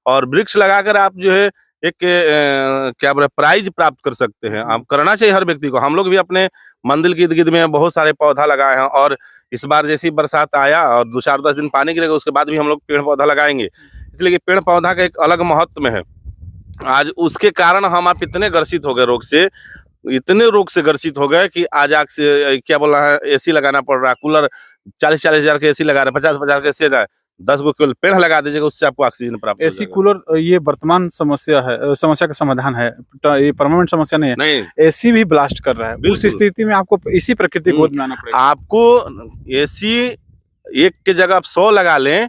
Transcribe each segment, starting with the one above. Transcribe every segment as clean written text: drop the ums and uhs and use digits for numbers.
और वृक्ष लगाकर आप जो है एक क्या बोले प्राइज प्राप्त कर सकते हैं। आप करना चाहिए हर व्यक्ति को। हम लोग भी अपने मंदिर के इर्द-गिर्द में बहुत सारे पौधा लगाए हैं और इस बार जैसी बरसात आया और 2-4-10 दिन पानी गिरेगा उसके बाद भी हम लोग पेड़ पौधा लगाएंगे, इसलिए कि पेड़ पौधा का एक अलग महत्व है। आज उसके कारण हम आप इतने ग्रसित हो गए रोग से, इतने रोग से ग्रसित हो गए कि आज आग से क्या बोल रहा है, एसी लगाना पड़ रहा है, कूलर 40-40 हजार के एसी लगा रहे हैं, 50-50 के एसी 10 गो केवल पेड़ लगा दीजिएगा, उससे आपको ऑक्सीजन प्राप्त हो एसी जाएगा। कूलर ये वर्तमान समस्या है, समस्या का समाधान है, ये परमानेंट समस्या नहीं है। नहीं, एसी भी ब्लास्ट कर रहा है, उस बिल्कुल। स्थिति में आपको इसी प्रकृति को बनाना पड़ेगा। आपको एसी एक के जगह आप 100 लगा लें,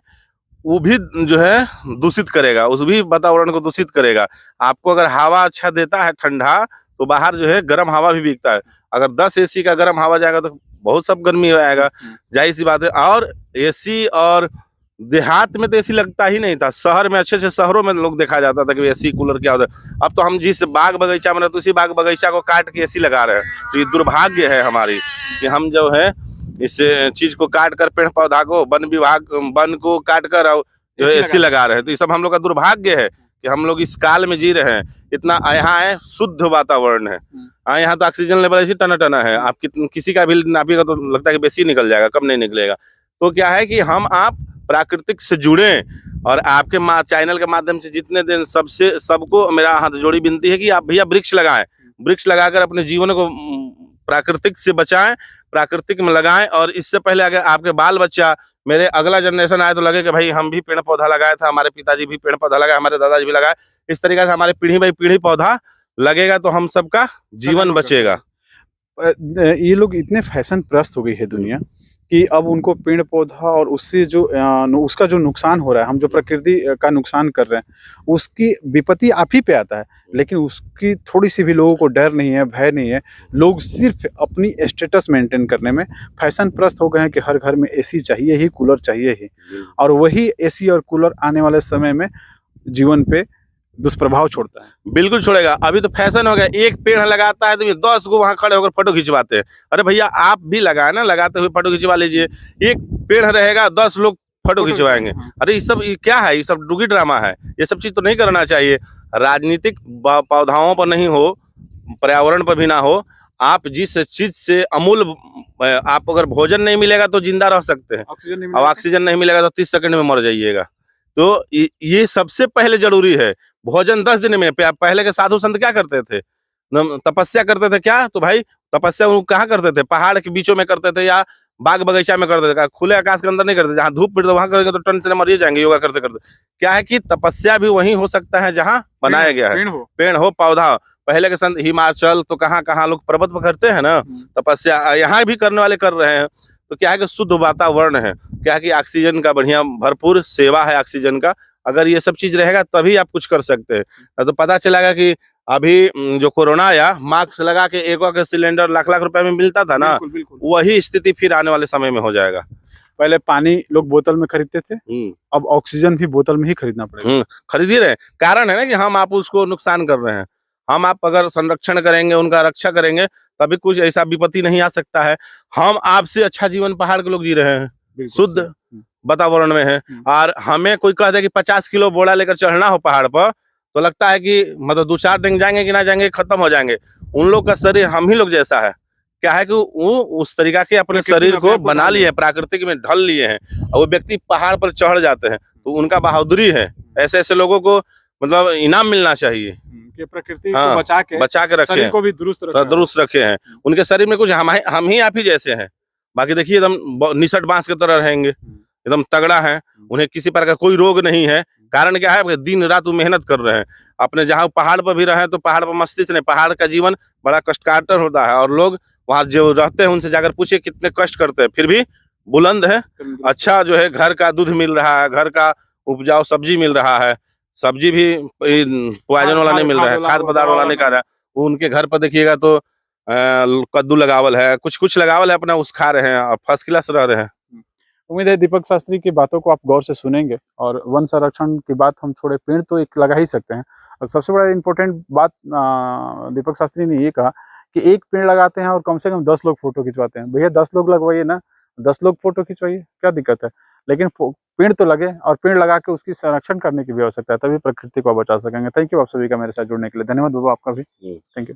वो भी जो है दूषित करेगा, उस भी वातावरण को दूषित करेगा। आपको अगर हवा अच्छा देता है ठंडा, तो बाहर जो है गर्म हवा भी बिकता है। अगर 10 एसी का गर्म हवा जाएगा तो बहुत सब गर्मी आएगा, जाहिर सी बात है। और एसी और देहात में तो एसी लगता ही नहीं था, शहर में अच्छे शहरों में लोग देखा जाता था कि एसी कूलर क्या होता है। अब तो हम जिस बाग बगीचा में रहते उसी बाग बगीचा को काट के एसी लगा रहे हैं। तो ये दुर्भाग्य है हमारी कि हम जो है इस चीज को काट कर पेड़ पौधा को वन को काट कर जो है एसी लगा रहे हैं। तो ये सब हम लोग का दुर्भाग्य है कि हम लोग इस काल में जी रहे हैं। इतना यहाँ है शुद्ध वातावरण है, यहाँ तो ऑक्सीजन लेवल ऐसी टना है, आप किसी का भी नापिएगा तो लगता है कि बेसी निकल जाएगा, कम नहीं निकलेगा। तो क्या है कि हम आप प्राकृतिक से जुड़े और आपके चैनल के माध्यम से जितने दिन सबको मेरा हाथ जोड़ी विनती है कि आप भैया वृक्ष लगाएं, वृक्ष लगाकर अपने जीवन को प्राकृतिक से बचाएं, प्राकृतिक में लगाएं। और इससे पहले अगर आपके बाल बच्चा मेरे अगला जनरेशन आए तो लगे कि भाई हम भी पेड़ पौधा लगाया था, हमारे पिताजी भी पेड़ पौधा लगाए, हमारे दादाजी भी लगाए। इस तरीके से हमारे पीढ़ी बाई पीढ़ी पौधा लगेगा तो हम सबका जीवन बचेगा। ये लोग इतने फैशन प्रस्त हो गई है दुनिया कि अब उनको पेड़ पौधा और उससे जो उसका जो नुकसान हो रहा है, हम जो प्रकृति का नुकसान कर रहे हैं, उसकी विपत्ति आप ही पे आता है। लेकिन उसकी थोड़ी सी भी लोगों को डर नहीं है, भय नहीं है। लोग सिर्फ अपनी स्टेटस मेंटेन करने में फैशन प्रस्त हो गए हैं कि हर घर में एसी चाहिए ही, कूलर चाहिए ही। और वही एसी और कूलर आने वाले समय में जीवन पे दुष्प्रभाव छोड़ता है। बिल्कुल छोड़ेगा। अभी तो फैशन हो गया, एक पेड़ लगाता है तो 10 को वहां खड़े होकर फोटो खिंचवाते हैं। अरे भैया आप भी लगाए ना, लगाते हुए फोटो खिंचवा लीजिए। एक पेड़ रहेगा 10 लोग फोटो खिंचवाएंगे। अरे ये सब क्या है, ये सब डुगी ड्रामा है। ये सब चीज तो नहीं करना चाहिए। राजनीतिक पौधाओं पर नहीं हो, पर्यावरण पर भी ना हो। आप जिस चीज से अमूल, आप अगर भोजन नहीं मिलेगा तो जिंदा रह सकते हैं, अब ऑक्सीजन नहीं मिलेगा तो 30 सेकंड में मर जाइएगा। तो ये सबसे पहले जरूरी है। भोजन 10 दिन में। पहले के साधु संत क्या करते थे, तपस्या करते थे। क्या तो भाई तपस्या वो कहाँ करते थे, पहाड़ के बीचों में करते थे या बाग बगीचा में करते थे, खुले आकाश के अंदर नहीं करते। जहाँ धूप पड़े वहां करेंगे तो टन से मर जाएंगे योगा करते करते। क्या है कि तपस्या भी वहीं हो सकता है जहाँ बनाया गया है, पेड़ हो पौधा। पहले के संत हिमाचल तो कहाँ लोग पर्वत पर करते हैं ना तपस्या, यहाँ भी करने वाले कर रहे हैं। तो क्या है कि शुद्ध वातावरण है, क्या है कि ऑक्सीजन का बढ़िया भरपूर सेवा है ऑक्सीजन का। अगर ये सब चीज रहेगा तभी आप कुछ कर सकते हैं। तो पता चलेगा कि अभी जो कोरोना आया, मास्क लगा के एक सिलेंडर लाख रुपए में मिलता था ना, वही स्थिति फिर आने वाले समय में हो जाएगा। पहले पानी लोग बोतल में खरीदते थे, अब ऑक्सीजन भी बोतल में ही खरीदना पड़ेगा। खरीद ही रहे। कारण है ना कि हम आप उसको नुकसान कर रहे हैं। हम आप अगर संरक्षण करेंगे, उनका रक्षा करेंगे, तभी कुछ ऐसा विपत्ति नहीं आ सकता है। हम आपसे अच्छा जीवन पहाड़ के लोग जी रहे हैं, शुद्ध वातावरण में है। और हमें कोई कह दे कि 50 किलो बोरा लेकर चढ़ना हो पहाड़ पर, तो लगता है कि मतलब 2-4 दिन जाएंगे कि ना जाएंगे, खत्म हो जाएंगे। उन लोग का शरीर हम ही लोग जैसा है। क्या है कि वो उस तरीका के अपने शरीर को बना लिए हैं, प्राकृतिक में ढल लिए हैं, और वो व्यक्ति पहाड़ पर चढ़ जाते हैं। तो उनका बहादुरी है। ऐसे लोगों को मतलब इनाम मिलना चाहिए कि प्रकृति को बचा के रखे, शरीर को भी दुरुस्त रखे हैं। उनके शरीर में कुछ हम ही आप ही जैसे हैं। बाकी देखिए एकदम निसट बांस की तरह रहेंगे, एकदम तगड़ा है। उन्हें किसी प्रकार का कोई रोग नहीं है। कारण क्या है, दिन रात वो मेहनत कर रहे हैं अपने। जहाँ पहाड़ पर भी रहे तो पहाड़ पर मस्ती से नहीं, पहाड़ का जीवन बड़ा कष्टकार होता है। और लोग वहाँ जो रहते हैं उनसे जाकर पूछिए कितने कष्ट करते हैं, फिर भी बुलंद है। अच्छा जो है घर का दूध मिल रहा है, घर का उपजाऊ सब्जी मिल रहा है, सब्जी भी पॉइजन वाला नहीं मिल रहा है, खाद्य पदार्थ वाला नहीं खा रहा है। वो उनके घर पर देखिएगा तो कद्दू लगावल है, कुछ लगावल है, अपना उस खा रहे हैं और फर्स्ट क्लास रह रहे हैं। उम्मीद है दीपक शास्त्री की बातों को आप गौर से सुनेंगे। और वन संरक्षण की बात हम छोड़े, पेड़ तो एक लगा ही सकते हैं। और सबसे बड़ा इम्पोर्टेंट बात दीपक शास्त्री ने ये कहा कि एक पेड़ लगाते हैं और कम से कम 10 लोग फोटो खिंचवाते हैं। भैया 10 लोग लगवाइए ना, 10 लोग फोटो खिंचवाइए, क्या दिक्कत है। लेकिन पेड़ तो लगे और पेड़ लगा के उसकी संरक्षण करने की भी आवश्यकता है, तभी प्रकृति को बचा सकेंगे। थैंक यू आप सभी का मेरे साथ जुड़ने के लिए। धन्यवाद बाबा आपका भी। Thank you.